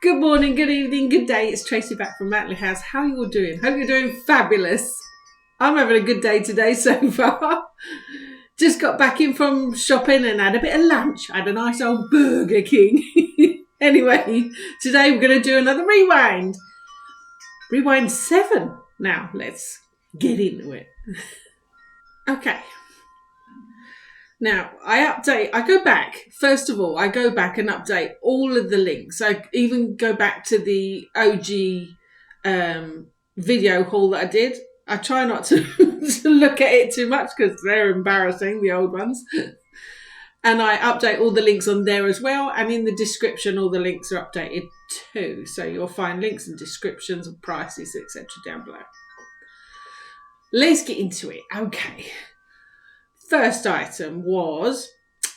Good morning, good evening, good day. It's Tracy back from Matley House. How are you all doing? Hope you're doing fabulous. I'm having a good day today so far. Just got back in from shopping and had a bit of lunch. I had a nice old Burger King. Anyway, today we're going to do another rewind. Rewind 7. Now, let's get into it. Okay. Now, I go back. First of all, I go back and update all of the links. I even go back to the OG video haul that I did. I try not to, to look at it too much because they're embarrassing, the old ones. And I update all the links on there as well. And in the description, all the links are updated too. So you'll find links and descriptions and prices, etc. down below. Let's get into it. Okay. First item was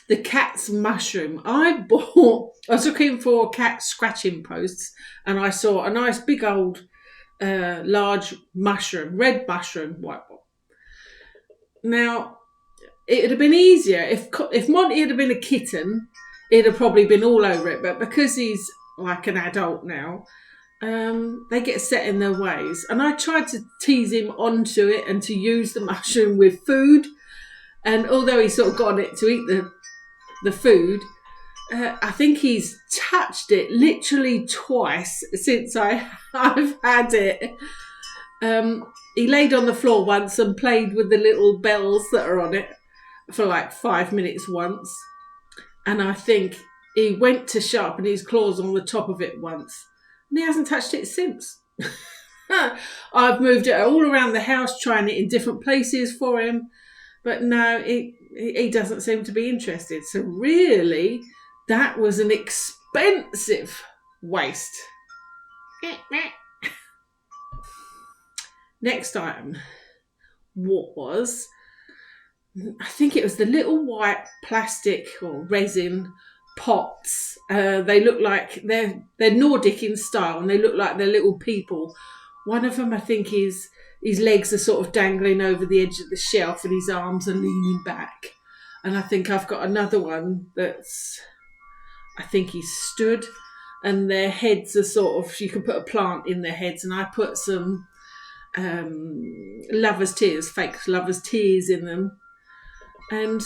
the cat's mushroom. I was looking for cat scratching posts and I saw a nice big old large mushroom, red mushroom, white ball. Now, it would have been easier if Monty had been a kitten, it'd have probably been all over it. But because he's like an adult now, they get set in their ways. And I tried to tease him onto it and to use the mushroom with food. And although he sort of got it to eat the food, I think he's touched it literally twice since I've had it. He laid on the floor once and played with the little bells that are on it for like 5 minutes once. And I think he went to sharpen his claws on the top of it once. And he hasn't touched it since. I've moved it all around the house, trying it in different places for him. But no, he doesn't seem to be interested. So really, that was an expensive waste. Next item was, I think it was the little white plastic or resin pots. They look like they're Nordic in style and they look like they're little people. One of them, I think, his legs are sort of dangling over the edge of the shelf and his arms are leaning back. And I think I've got another one I think he's stood and their heads are sort of, you can put a plant in their heads, and I put some lover's tears, fake lover's tears in them. And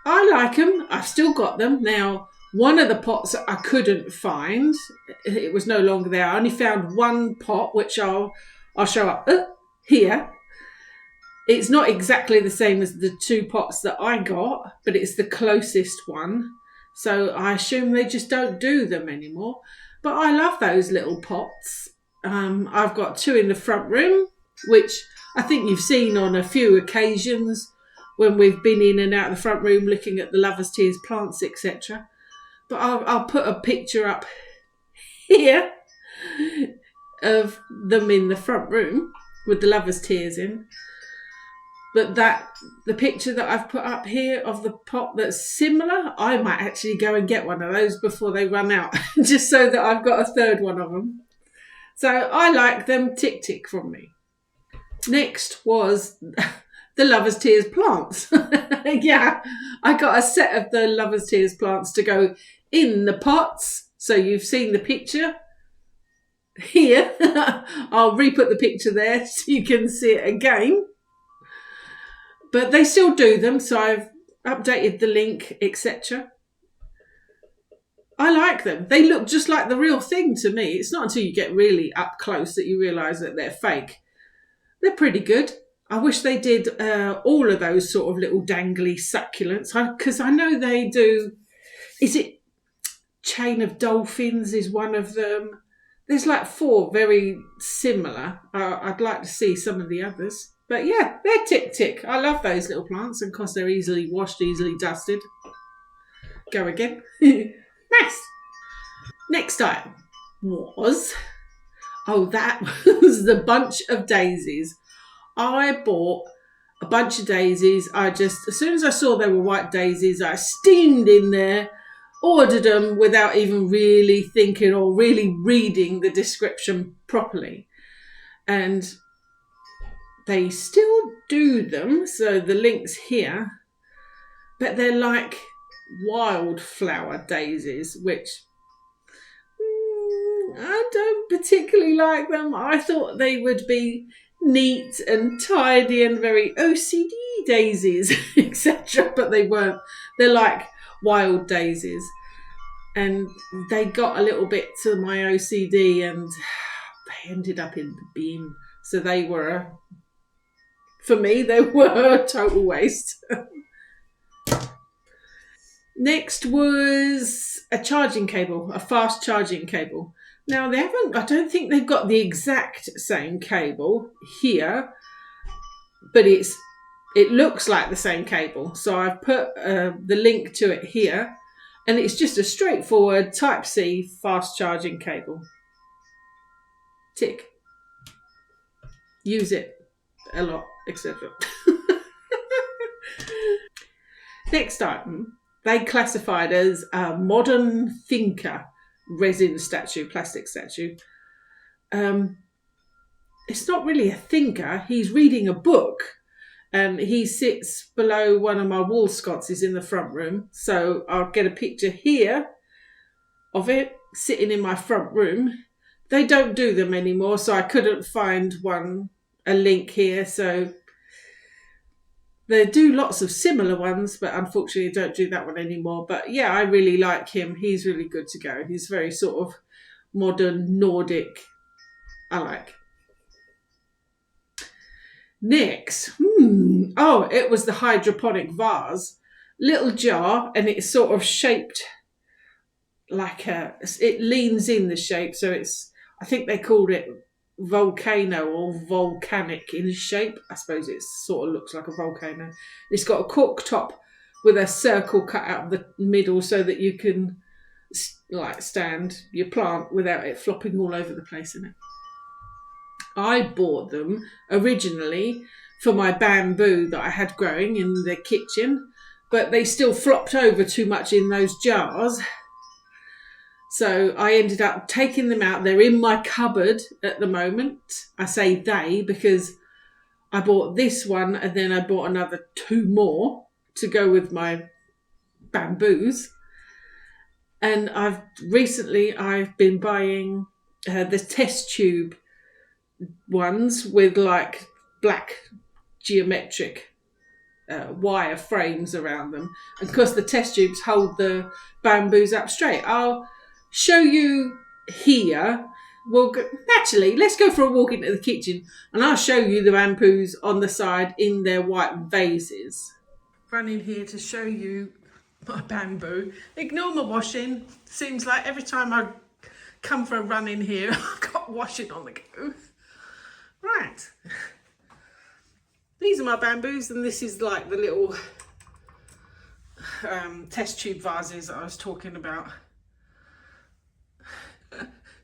I like them. I've still got them. Now, one of the pots I couldn't find, it was no longer there. I only found one pot, which I'll show up here. It's not exactly the same as the 2 pots that I got, but it's the closest one. So I assume they just don't do them anymore. But I love those little pots. I've got 2 in the front room, which I think you've seen on a few occasions when we've been in and out of the front room looking at the Lover's Tears plants, etc. But I'll put a picture up here of them in the front room with the Lover's Tears in. But the picture that I've put up here of the pot that's similar, I might actually go and get one of those before they run out, just so that I've got a third one of them. So I like them. Tick tick from me. Next was the Lover's Tears plants. Yeah, I got a set of the Lover's Tears plants to go in the pots. So you've seen the picture here. I'll re-put the picture there so you can see it again. But they still do them, so I've updated the link, etc. I like them. They look just like the real thing to me. It's not until you get really up close that you realise that they're fake. They're pretty good. I wish they did all of those sort of little dangly succulents, because I know they do. Is it Chain of Dolphins is one of them? There's like 4 very similar. I'd like to see some of the others. But yeah, they're tick tick. I love those little plants, and of course they're easily washed, easily dusted. Go again. Nice. Next item was, that was the bunch of daisies. I bought a bunch of daisies. As soon as I saw they were white daisies, I steamed in there, ordered them without even really thinking or really reading the description properly. And they still do them, so the link's here, but they're like wildflower daisies, which I don't particularly like them. I thought they would be neat and tidy and very OCD daisies, etc. But they weren't. They're like wild daisies. And they got a little bit to my OCD and they ended up in the bin. So they were, for me, they were a total waste. Next was a charging cable, a fast charging cable. Now I don't think they've got the exact same cable here, but it looks like the same cable. So I've put the link to it here, and it's just a straightforward Type-C fast charging cable. Tick. Use it a lot, etc. Next item, they classified as a modern thinker resin statue, plastic statue. It's not really a thinker. He's reading a book, and he sits below one of my wall sconces in the front room. So I'll get a picture here of it sitting in my front room. They don't do them anymore, so I couldn't find a link here. So they do lots of similar ones, but unfortunately don't do that one anymore. But yeah, I really like him. He's really good to go. He's very sort of modern, Nordic. I like. Next, it was the hydroponic vase. Little jar, and it's sort of shaped like it leans in the shape. So I think they called it volcano or volcanic in shape. I suppose it sort of looks like a volcano. It's got a cork top with a circle cut out of the middle so that you can stand your plant without it flopping all over the place in it. I bought them originally for my bamboo that I had growing in the kitchen, but they still flopped over too much in those jars. So I ended up taking them out. They're in my cupboard at the moment. I say they because I bought this one and then I bought another 2 more to go with my bamboos. And I've been buying the test tube ones with like black geometric wire frames around them. And of course the test tubes hold the bamboos up straight. I'll show you here. Let's go for a walk into the kitchen and I'll show you the bamboos on the side in their white vases. Run in here to show you my bamboo. Ignore my washing. Seems like every time I come for a run in here I've got washing on the go. Right. These are my bamboos, and this is like the little test tube vases I was talking about.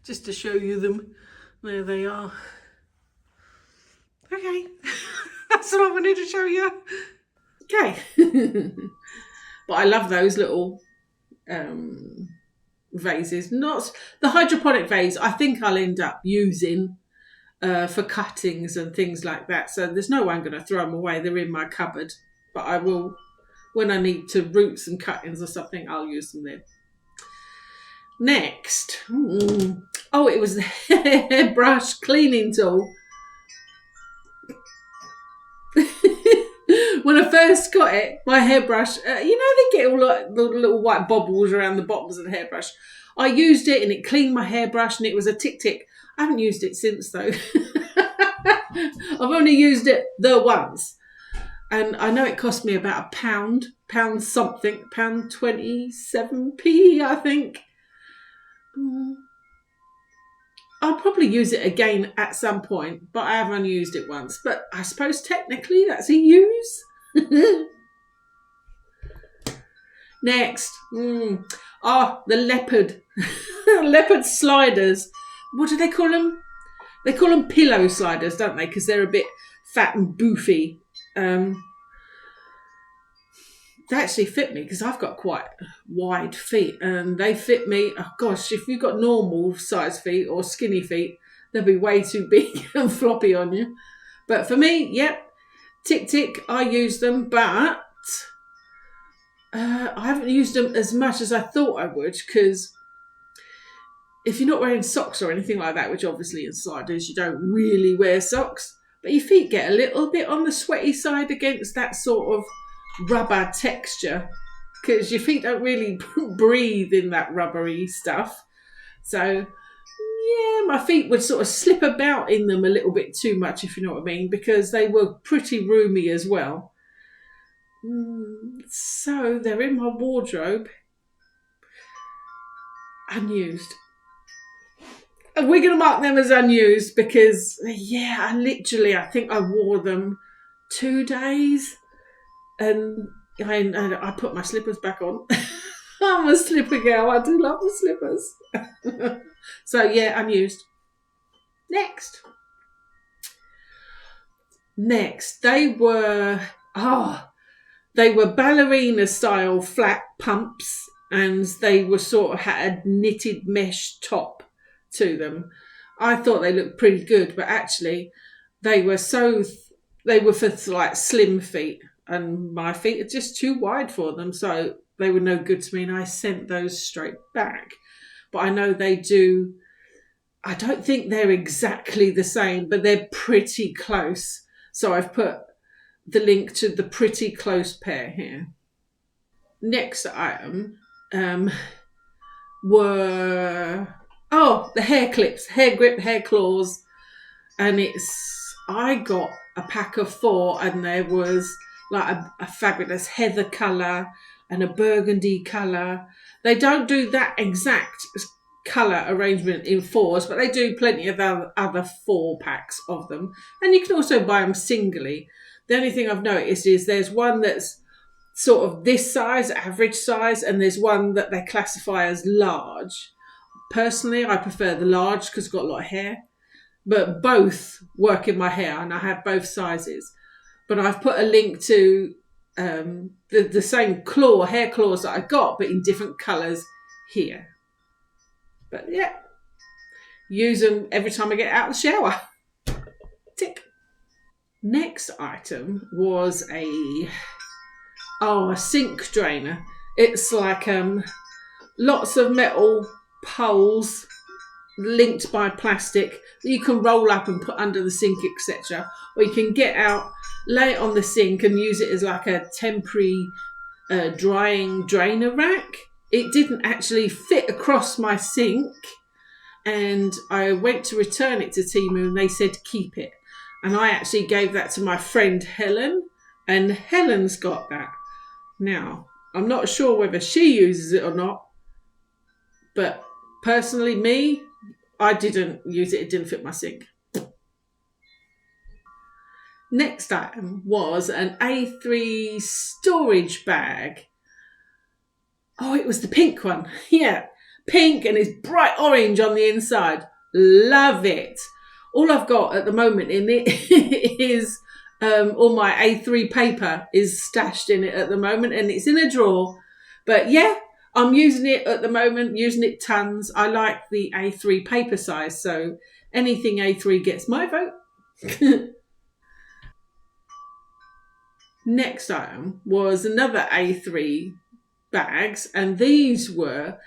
Just to show you them. There they are. Okay. That's all I wanted to show you. Okay. But I love those little vases. Not the hydroponic vase. I think I'll end up using for cuttings and things like that. So there's no way I'm going to throw them away. They're in my cupboard. But I will, when I need to root some cuttings or something, I'll use them then. Next. It was the hairbrush cleaning tool. When I first got it, my hairbrush, they get all like the little white bobbles around the bottoms of the hairbrush. I used it and it cleaned my hairbrush and it was a tick-tick. I haven't used it since though. I've only used it the once. And I know it cost me about £1, £1.27, I think. I'll probably use it again at some point, but I have only used it once. But I suppose technically that's a use. Next. The leopard. Leopard sliders. What do they call them? They call them pillow sliders, don't they? Because they're a bit fat and boofy. They actually fit me because I've got quite wide feet and they fit me. Oh gosh, if you've got normal size feet or skinny feet, they'll be way too big and floppy on you. But for me, tick tick, I use them, but I haven't used them as much as I thought I would because if you're not wearing socks or anything like that, which obviously in sliders you don't really wear socks, but your feet get a little bit on the sweaty side against that sort of rubber texture, because your feet don't really breathe in that rubbery stuff. So yeah, my feet would sort of slip about in them a little bit too much, if you know what I mean, because they were pretty roomy as well. So they're in my wardrobe, unused. And we're going to mark them as unused because, yeah, I think I wore them 2 days, and I put my slippers back on. I'm a slipper girl. I do love the slippers. So yeah, unused. Next, they were ballerina style flat pumps, and they were sort of had a knitted mesh top to them. I thought they looked pretty good, but actually they were they were for like slim feet, and my feet are just too wide for them, so they were no good to me, and I sent those straight back. But I know they do. I don't think they're exactly the same, but they're pretty close. So I've put the link to the pretty close pair here. Next item were the hair clips, hair grip, hair claws, and I got a pack of 4, and there was like a fabulous heather colour and a burgundy colour. They don't do that exact colour arrangement in 4s, but they do plenty of other 4 packs of them, and you can also buy them singly. The only thing I've noticed is there's one that's sort of this size, average size, and there's one that they classify as large. Personally, I prefer the large because it's got a lot of hair, but both work in my hair, and I have both sizes. But I've put a link to the same hair claws that I got, but in different colours here. But yeah, use them every time I get out of the shower. Tick. Next item was a sink drainer. It's like lots of metal poles linked by plastic that you can roll up and put under the sink, etc. Or you can get out, lay it on the sink and use it as like a temporary drying drainer rack. It didn't actually fit across my sink, and I went to return it to Temu, and they said keep it. And I actually gave that to my friend Helen, and Helen's got that. Now, I'm not sure whether she uses it or not, but personally, I didn't use it. It didn't fit my sink. Next item was an A3 storage bag. Oh, it was the pink one. Yeah, pink, and it's bright orange on the inside. Love it. All I've got at the moment in it is all my A3 paper is stashed in it at the moment, and it's in a drawer. But yeah, I'm using it at the moment, using it tons. I like the A3 paper size, so anything A3 gets my vote. Next item was another A3 bags, and these were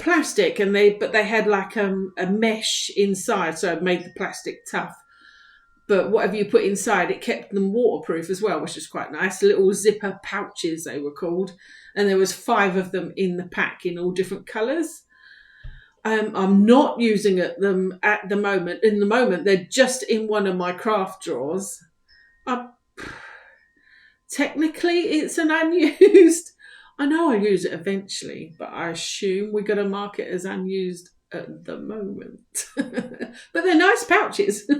plastic, and they had like a mesh inside, so it made the plastic tough. But whatever you put inside, it kept them waterproof as well, which is quite nice. Little zipper pouches, they were called, and there was 5 of them in the pack in all different colours. I'm not using them at the moment. In the moment, they're just in one of my craft drawers. Technically, it's an unused. I know I'll use it eventually, but I assume we're going to mark it as unused at the moment. But they're nice pouches.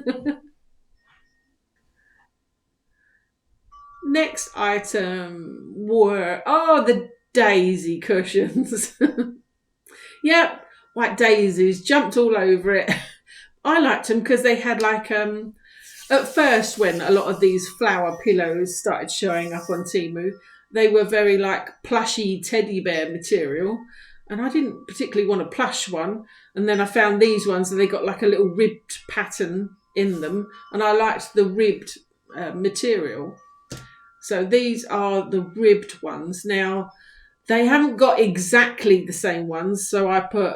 Next item were the daisy cushions. Yep, white daisies, jumped all over it. I liked them because they had like at first, when a lot of these flower pillows started showing up on Temu, they were very like plushy teddy bear material, and I didn't particularly want a plush one. And then I found these ones, and they got like a little ribbed pattern in them, and I liked the ribbed material. So these are the ribbed ones. Now, They haven't got exactly the same ones, so I put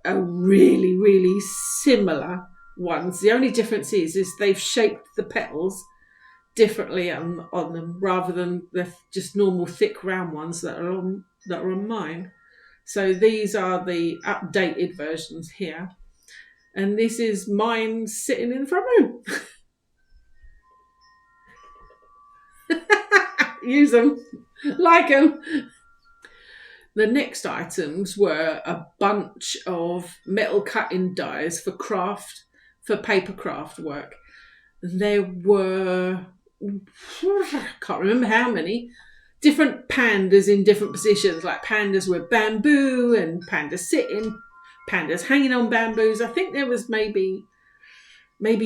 a really, really similar ones. The only difference is they've shaped the petals differently on them rather than the just normal thick round ones that are on mine. So these are the updated versions here, and this is mine sitting in the front room. Use them, like them. The next items were a bunch of metal cutting dies for paper craft work. There were, I can't remember how many, different pandas in different positions, like pandas with bamboo and pandas sitting, pandas hanging on bamboos. I think there was maybe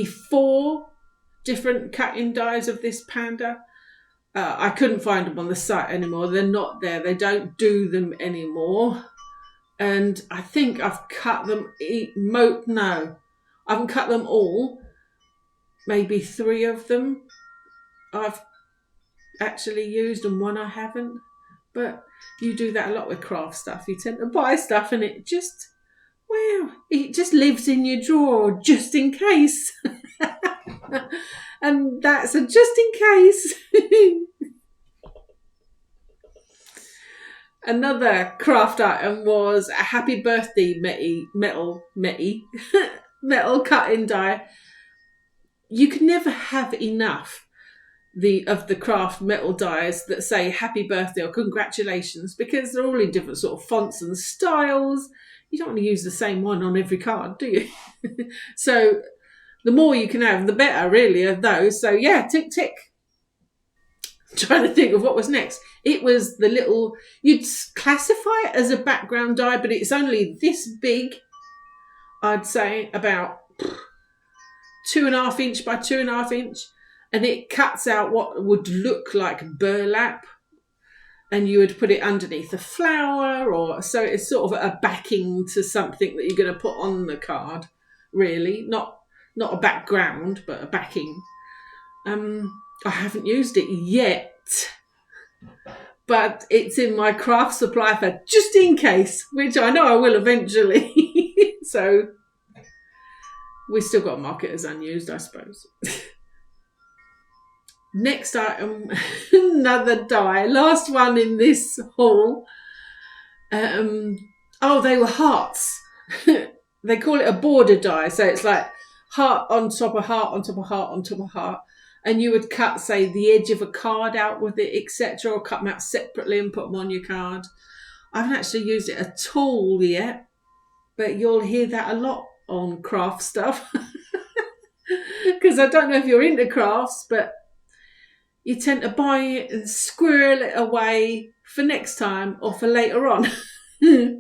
4 different cutting dies of this panda. I couldn't find them on the site anymore. They're not there. They don't do them anymore. And I think I've cut them. No, I haven't cut them all. Maybe 3 of them I've actually used and 1 I haven't. But you do that a lot with craft stuff. You tend to buy stuff and it just lives in your drawer just in case. And that's a just in case. Another craft item was a happy birthday metal cutting die. You can never have enough of the craft metal dies that say happy birthday or congratulations, because they're all in different sort of fonts and styles. You don't want to use the same one on every card, do you? So the more you can have, the better, really, of those. So yeah, tick, tick. Trying to think of what was next. It was the little, you'd classify it as a background die, but it's only this big. I'd say about 2.5 inch by 2.5 inch, and it cuts out what would look like burlap, and you would put it underneath a flower, or so it's sort of a backing to something that you're going to put on the card. Really, not a background, but a backing. I haven't used it yet, but it's in my craft supply for just in case, which I know I will eventually. So we still got to mark it as unused, I suppose. Next item, another die. Last one in this haul. They were hearts. They call it a border die, so it's like heart on top of heart on top of heart on top of heart. And you would cut, say, the edge of a card out with it, etc., or cut them out separately and put them on your card. I haven't actually used it at all yet, but you'll hear that a lot on craft stuff. Because I don't know if you're into crafts, but you tend to buy it and squirrel it away for next time or for later on.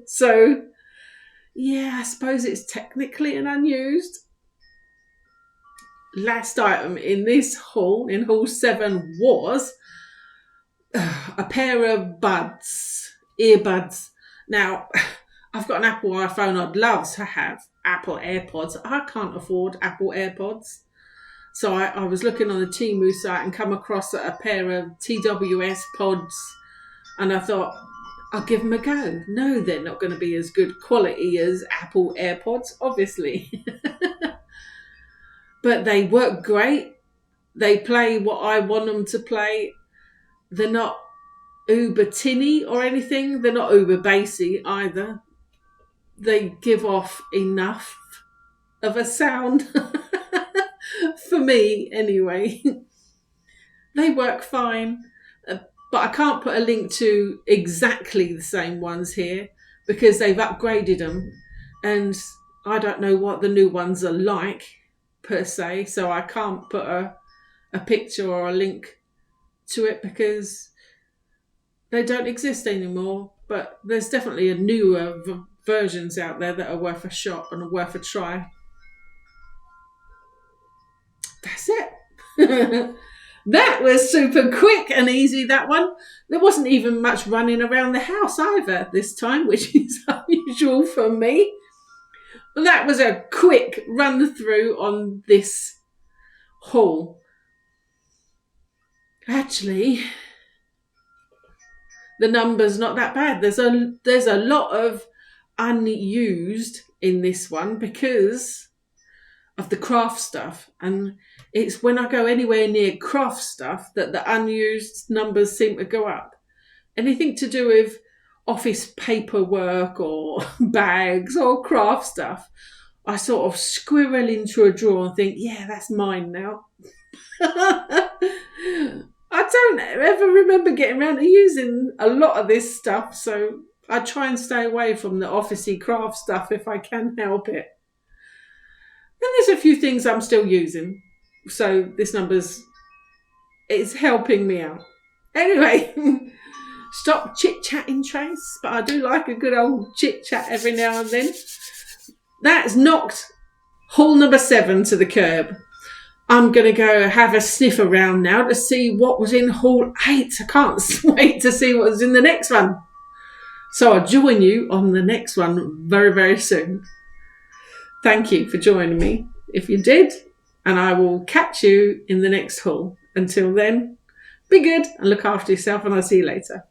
So, yeah, I suppose it's technically an unused. Last item in this haul, in haul 7, was a pair of earbuds. Now, I've got an Apple iPhone. I'd love to have Apple AirPods. I can't afford Apple AirPods. So I was looking on the Temu site and come across a pair of TWS pods, and I thought, I'll give them a go. No, they're not going to be as good quality as Apple AirPods, obviously. But they work great. They play what I want them to play. They're not uber tinny or anything. They're not uber bassy either. They give off enough of a sound. For me, anyway. They work fine. But I can't put a link to exactly the same ones here because they've upgraded them. And I don't know what the new ones are like, per se, so I can't put a picture or a link to it because they don't exist anymore. But there's definitely a newer versions out there that are worth a shot and are worth a try. That's it. That was super quick and easy, that one. There wasn't even much running around the house either this time, which is unusual for me. Well, that was a quick run through on this haul. Actually, the number's not that bad. There's a lot of unused in this one because of the craft stuff, and it's when I go anywhere near craft stuff that the unused numbers seem to go up. Anything to do with office paperwork or bags or craft stuff, I sort of squirrel into a drawer and think, yeah, that's mine now. I don't ever remember getting around to using a lot of this stuff, so I try and stay away from the officey craft stuff if I can help it. And there's a few things I'm still using, so this it's helping me out. Anyway, stop chit-chatting, Trace, but I do like a good old chit-chat every now and then. That's knocked haul number 7 to the curb. I'm going to go have a sniff around now to see what was in haul 8. I can't wait to see what was in the next one. So I'll join you on the next one very, very soon. Thank you for joining me, if you did, and I will catch you in the next haul. Until then, be good and look after yourself, and I'll see you later.